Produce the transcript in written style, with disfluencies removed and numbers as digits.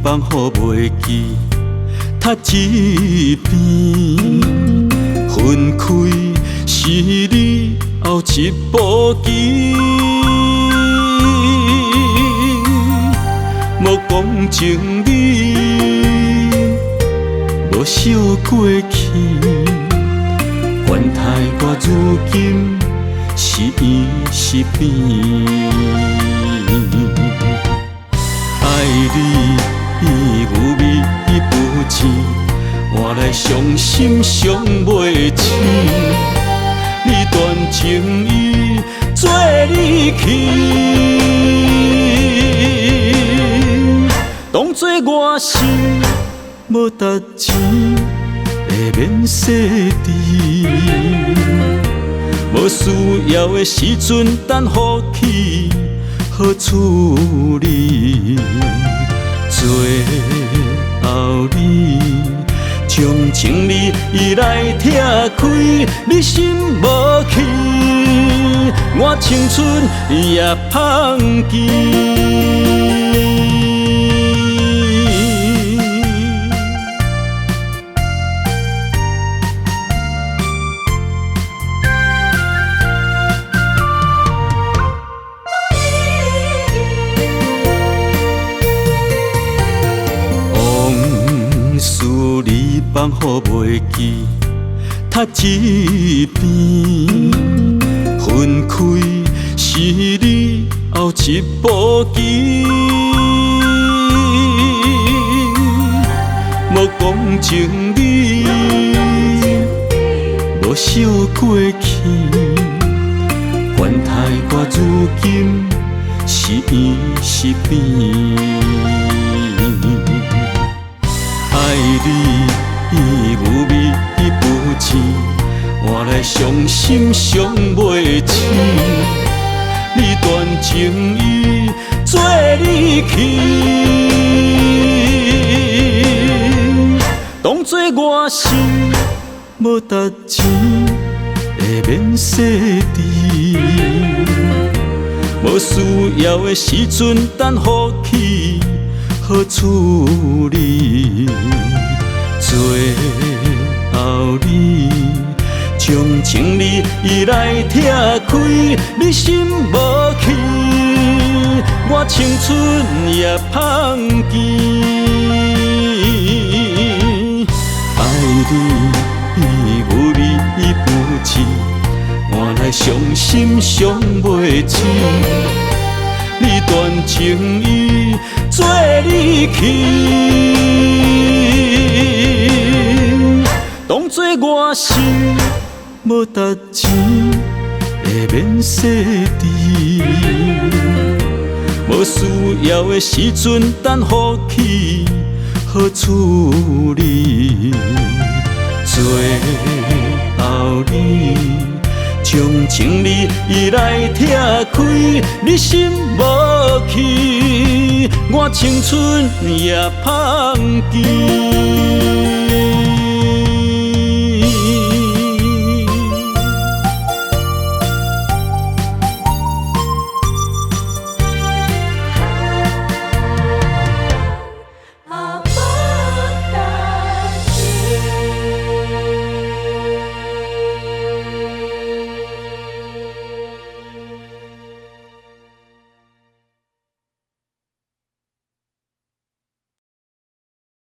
放乎袂记，读一遍，分开是你后一步棋。无讲情理，无惜过去，怨太我如今是圆是变。爱你有味不甜，换来伤心伤袂醒。你断情意做离去。当作我是无值钱的免洗池，无需要的时阵等雨去好处理。最后你将情理来拆开，你心无去，我青春也放弃。你放乎袂记，读一遍，分开是你后一步棋。无讲情理，无惜过去，怨太我如今是圆是变。爱你有味不甜，换来伤心伤袂醒。你断情意做离去，当作我是无值钱的免洗池，无需要的时阵等雨去好处理。最后你将情理来拆开，你心无去，我青春也放弃。爱你有味不甜，换来伤心伤袂醒。你断情意做离去，当作我是无值钱的免洗池，无需要的时阵等雨去好处理。最后你将情理来拆开，你心无去，我青春也放弃。